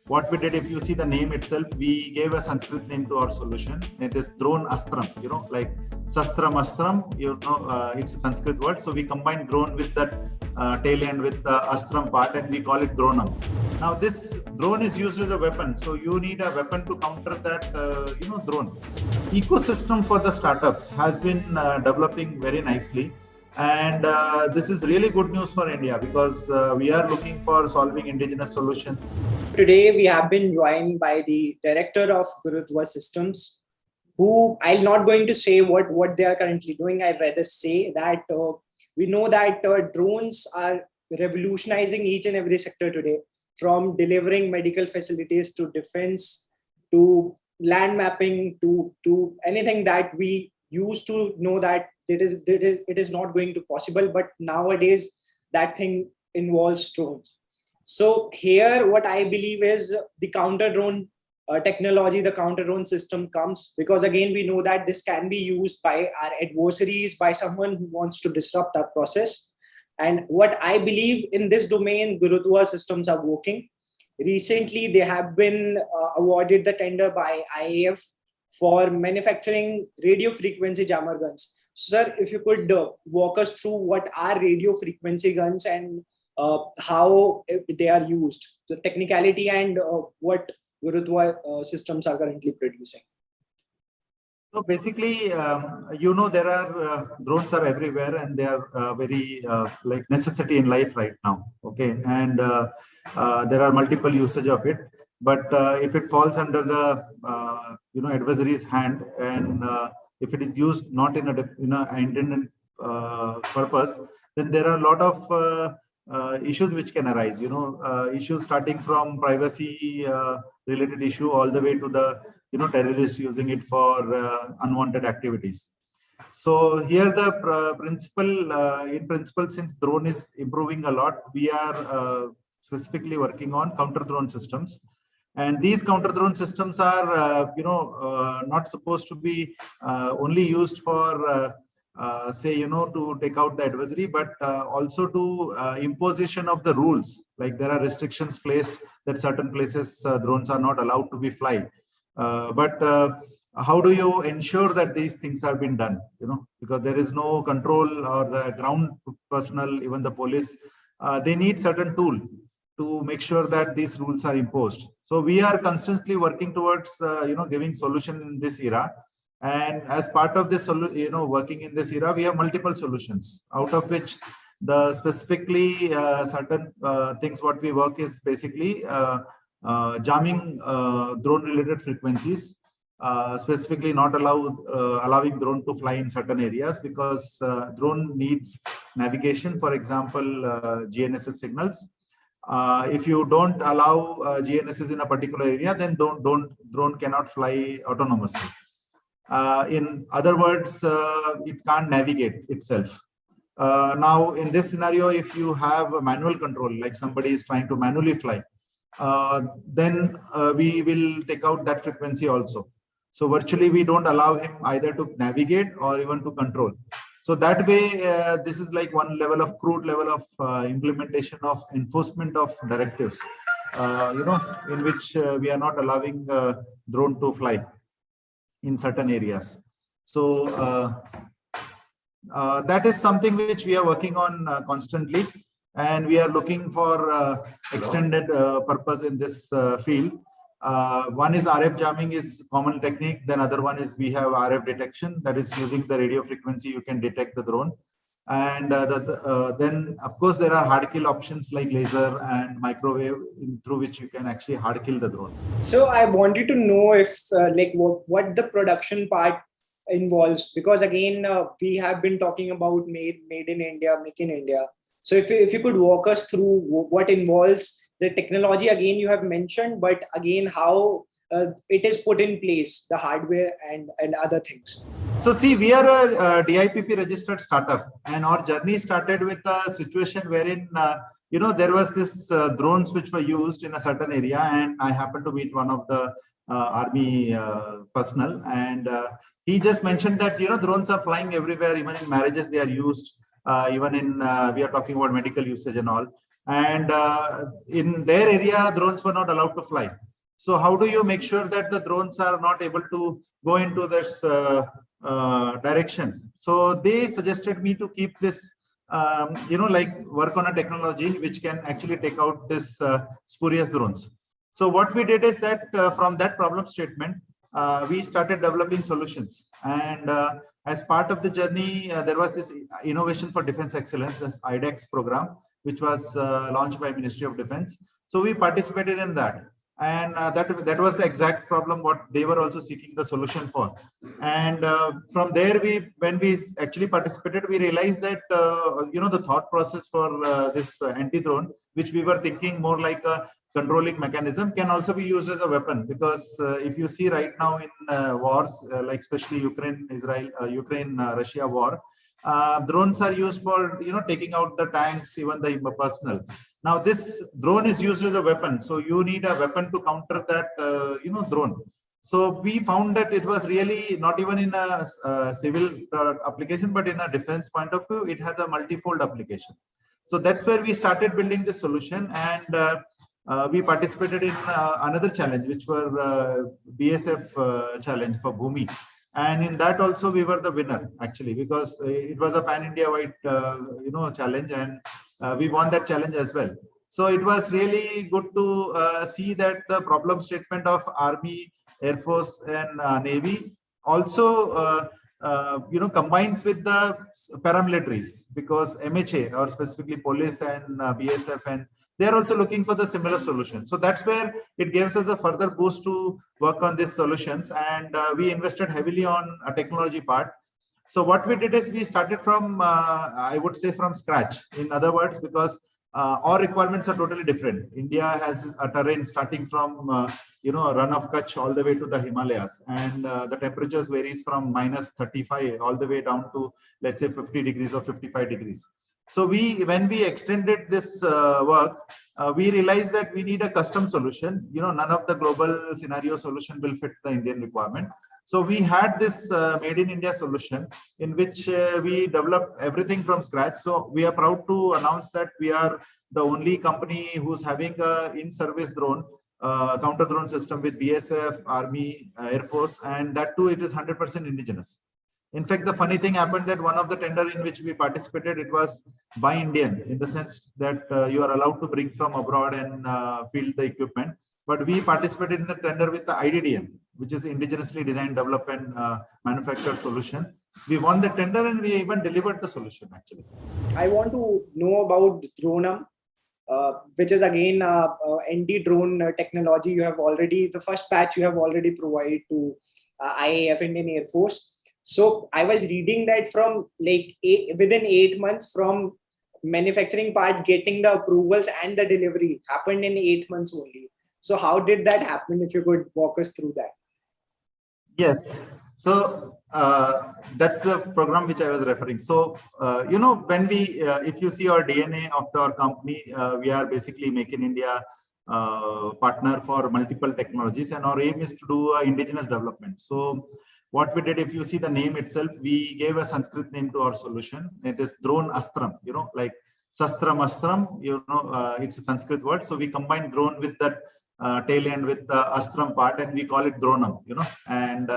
what we did, if you see the name itself, we gave a Sanskrit name to our solution. It is drone astram, like sastram astram, it's a Sanskrit word. So we combine drone with that tail end with the astram part, and we call it dronam. Now this drone is used as a weapon, so you need a weapon to counter that drone. Ecosystem for the startups has been developing very nicely, and this is really good news for India, because we are looking for solving indigenous solutions. Today we have been joined by the director of Gurudwara Systems, who I'm not going to say what they are currently doing. I'd rather say that we know that drones are revolutionizing each and every sector today, from delivering medical facilities to defense to land mapping to anything that we used to know that it is not going to possible, but nowadays that thing involves drones. So here what I believe is the counter drone technology, the counter drone system comes, because again we know that this can be used by our adversaries, by someone who wants to disrupt our process. And what I believe in this domain, Gurudwara Systems are working. Recently, they have been awarded the tender by IAF for manufacturing radio frequency jammer guns. Sir, if you could walk us through what are radio frequency guns and how they are used, the technicality, and what Gurudwara Systems are currently producing. So basically, there are drones are everywhere, and they are very like necessity in life right now. Okay, and there are multiple usage of it. But if it falls under the adversary's hand, and if it is used not in a intended purpose, then there are a lot of issues which can arise. Issues starting from privacy related issue all the way to the terrorists using it for unwanted activities. So here the in principle, since drone is improving a lot, we are specifically working on counter drone systems. And these counter drone systems are, not supposed to be only used for, to take out the adversary, but also to imposition of the rules. Like there are restrictions placed that certain places drones are not allowed to be fly. But how do you ensure that these things have been done? Because there is no control, or the ground personnel, even the police, they need certain tool to make sure that these rules are imposed. So we are constantly working towards, giving solution in this era. And as part of this, working in this era, we have multiple solutions, out of which the specifically certain things what we work is basically jamming drone-related frequencies, specifically not allowing drone to fly in certain areas, because drone needs navigation. For example, GNSS signals. If you don't allow GNSS in a particular area, then drone cannot fly autonomously. In other words, it can't navigate itself. Now, in this scenario, if you have a manual control, like somebody is trying to manually fly, then we will take out that frequency also. So virtually, we don't allow him either to navigate or even to control. So that way, this is like one level of crude level of implementation of enforcement of directives, in which we are not allowing drone to fly in certain areas. So that is something which we are working on constantly, and we are looking for extended purpose in this field. One is RF jamming is common technique. Then other one is we have RF detection, that is using the radio frequency you can detect the drone. And then of course there are hard kill options like laser and microwave, through which you can actually hard kill the drone. So I wanted to know if like what the production part involves, because again we have been talking about made in India, make in India. So if you could walk us through what involves the technology, again you have mentioned, but again how it is put in place, the hardware and other things. So see, we are a DIPP registered startup, and our journey started with a situation wherein there was this drones which were used in a certain area, and I happened to meet one of the army personnel, and he just mentioned that drones are flying everywhere, even in marriages they are used, even in we are talking about medical usage and all. And in their area, drones were not allowed to fly. So how do you make sure that the drones are not able to go into this direction? So they suggested me to keep this, like work on a technology which can actually take out this spurious drones. So what we did is that from that problem statement, we started developing solutions. And as part of the journey, there was this Innovation for Defense Excellence, this IDEX program, which was launched by Ministry of Defense. So we participated in that. And that was the exact problem what they were also seeking the solution for. And from there, when we actually participated, we realized that the thought process for this anti-drone, which we were thinking more like a controlling mechanism, can also be used as a weapon. Because if you see right now in wars, like especially Ukraine-Russia war, drones are used for taking out the tanks, even the personnel. Now this drone is used as a weapon, so you need a weapon to counter that drone. So we found that it was really not even in a civil application, but in a defense point of view, it had a multifold application. So that's where we started building this solution. And we participated in another challenge, which were BSF challenge for Bhumi. And in that also we were the winner, actually, because it was a pan-India wide challenge, and we won that challenge as well. So it was really good to see that the problem statement of Army, Air Force, and Navy also combines with the paramilitaries, because MHA, or specifically police and BSF, and they are also looking for the similar solution. So that's where it gives us a further boost to work on these solutions. And we invested heavily on a technology part. So what we did is we started from, I would say, from scratch. In other words, because our requirements are totally different. India has a terrain starting from, a run of Kutch all the way to the Himalayas. And the temperatures varies from -35 all the way down to, let's say, 50 degrees or 55 degrees. So when we extended this work, we realized that we need a custom solution. None of the global scenario solution will fit the Indian requirement. So we had this made in India solution, in which we developed everything from scratch. So we are proud to announce that we are the only company who's having a in-service drone, counter drone system with BSF, Army, Air Force, and that too, it is 100% indigenous. In fact, the funny thing happened that one of the tender in which we participated, it was by Indian, in the sense that you are allowed to bring from abroad and field the equipment. But we participated in the tender with the IDDM, which is indigenously designed, developed, and manufactured solution. We won the tender and we even delivered the solution, actually. I want to know about Dronam, which is again anti-drone technology. You have already, the first batch you have already provided to IAF, Indian Air Force. So I was reading that from within 8 months from manufacturing part, getting the approvals and the delivery happened in 8 months only. So how did that happen? If you could walk us through that. Yes. So that's the program which I was referring. So, when we, if you see our DNA of our company, we are basically Make in India partner for multiple technologies, and our aim is to do indigenous development. So what we did, if you see the name itself, we gave a Sanskrit name to our solution. It is Drone Astram, like Sastram Astram, it's a Sanskrit word. So we combine drone with that tail end with the Astram part, and we call it Dronam, and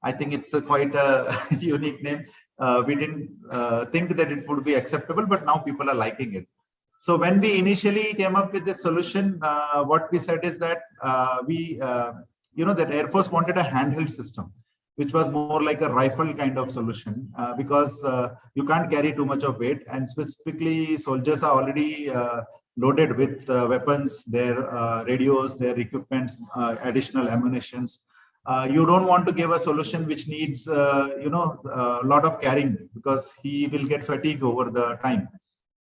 I think it's quite a unique name. We didn't think that it would be acceptable, but now people are liking it. So when we initially came up with this solution, what we said is that that Air Force wanted a handheld system, which was more like a rifle kind of solution, because you can't carry too much of weight, and specifically soldiers are already loaded with weapons, their radios, their equipments, additional ammunitions. You don't want to give a solution which needs a lot of carrying, because he will get fatigue over the time.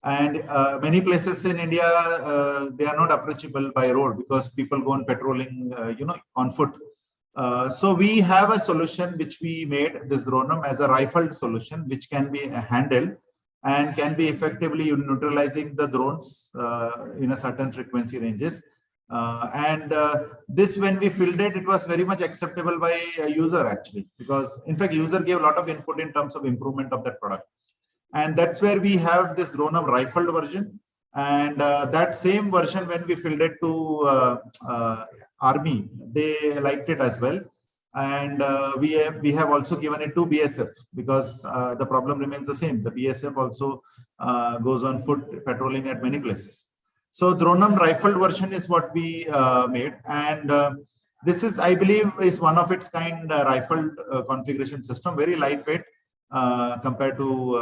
And many places in India, they are not approachable by road, because people go on patrolling on foot. So we have a solution which we made, this Dronam, as a rifled solution, which can be handled and can be effectively neutralizing the drones in a certain frequency ranges. This, when we filled it, it was very much acceptable by a user, actually, because in fact, user gave a lot of input in terms of improvement of that product. And that's where we have this Dronam rifled version. And that same version, when we filled it to Army, they liked it as well. And we have also given it to BSF, because the problem remains the same. The BSF also goes on foot patrolling at many places. So Dronam rifled version is what we made, and this is, I believe, is one of its kind rifled configuration system, very lightweight compared to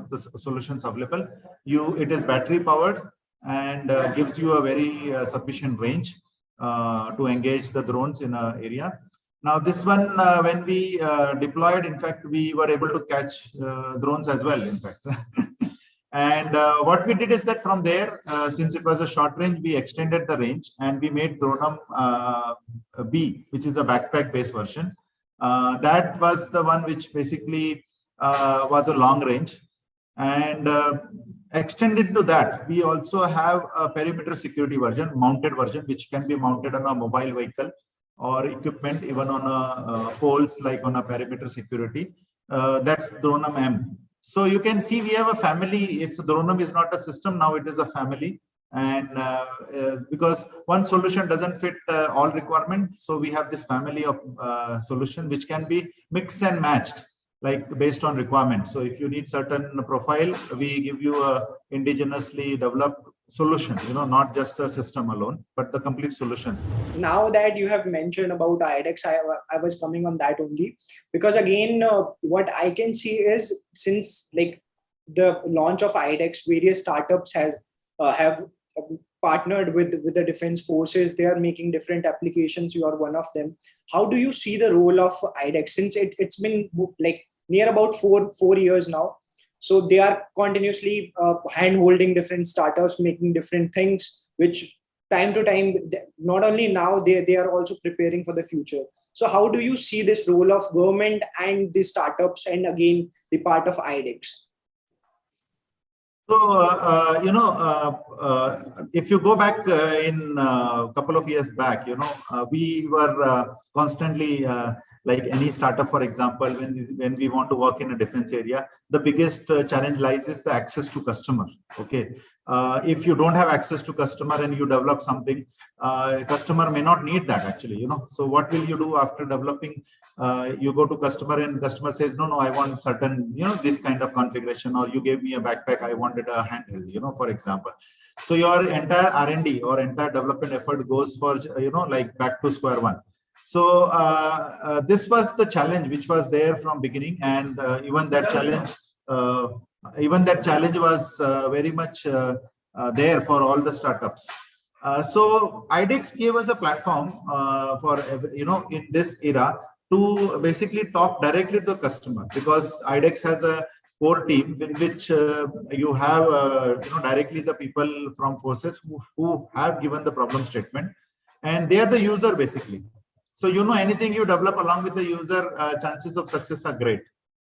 the solutions available. It is battery powered and gives you a very sufficient range to engage the drones in an area. Now this one, when we deployed, in fact, we were able to catch drones as well, in fact. And what we did is that from there, since it was a short range, we extended the range and we made Dronam B, which is a backpack based version. That was the one which basically was a long range. And extended to that, we also have a perimeter security version, mounted version, which can be mounted on a mobile vehicle or equipment, even on a poles, like on a perimeter security. That's Dronam M. So you can see we have a family. It's Dronam is not a system now; it is a family, and because one solution doesn't fit all requirements, so we have this family of solution which can be mixed and matched, like based on requirements. So if you need certain profile, we give you a indigenously developed solution, not just a system alone, but the complete solution. Now that you have mentioned about IDEX, I was coming on that only, because again, what I can see is, since like the launch of IDEX, various startups have partnered with the defense forces. They are making different applications. You are one of them. How do you see the role of IDEX, since it's been like near about four years now? So they are continuously hand-holding different startups, making different things, which time to time, not only now, they are also preparing for the future. So how do you see this role of government and the startups, and again, the part of IDEX? So, if you go back in a couple of years back, we were constantly, like any startup, for example, when we want to work in a defense area, the biggest challenge lies is the access to customer. Okay, if you don't have access to customer and you develop something, customer may not need that actually. So what will you do after developing? You go to customer and customer says, no, I want certain, this kind of configuration, or you gave me a backpack, I wanted a handheld, for example. So your entire R&D or entire development effort goes for, like back to square one. So this was the challenge which was there from beginning, and even that challenge was very much there for all the startups. So IDEX gave us a platform for in this era to basically talk directly to the customer, because IDEX has a core team in which you have directly the people from forces who have given the problem statement, and they are the user basically. So anything you develop along with the user, chances of success are great.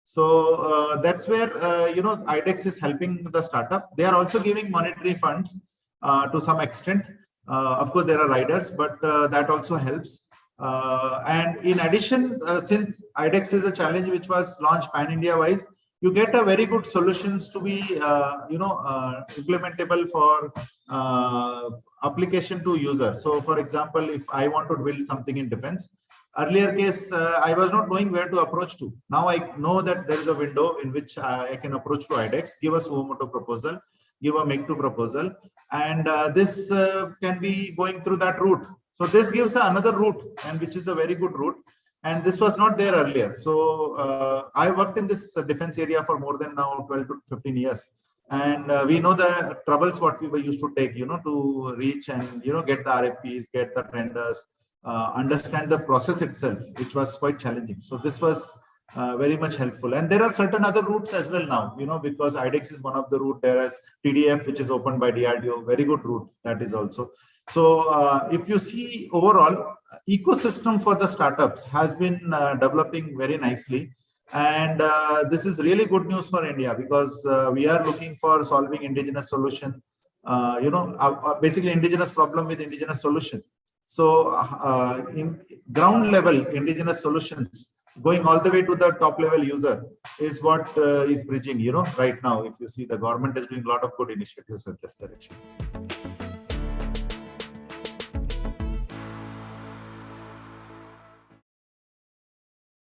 So that's where IDEX is helping the startup. They are also giving monetary funds to some extent. Of course, there are riders, but that also helps. And in addition, since IDEX is a challenge which was launched pan-India wise, you get a very good solutions to be implementable for application to user. So for example, if I want to build something in defense, earlier case, I was not knowing where to approach to. Now I know that there is a window in which I can approach to IDEX, give a suo motu proposal, give a make to proposal, and this can be going through that route. So this gives another route, and which is a very good route. And this was not there earlier. So I worked in this defense area for more than now 12 to 15 years. And we know the troubles what we were used to take, to reach and, get the RFPs, get the tenders, understand the process itself, which was quite challenging. So this was very much helpful. And there are certain other routes as well now, because IDEX is one of the route. There is TDF, which is opened by DRDO, very good route that is also. So if you see overall, ecosystem for the startups has been developing very nicely. And this is really good news for India, because we are looking for solving indigenous solution, basically indigenous problem with indigenous solution. So in ground level, indigenous solutions going all the way to the top level user is what is bridging, right now. If you see, the government is doing a lot of good initiatives in this direction.